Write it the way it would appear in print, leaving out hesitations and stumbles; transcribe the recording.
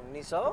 1900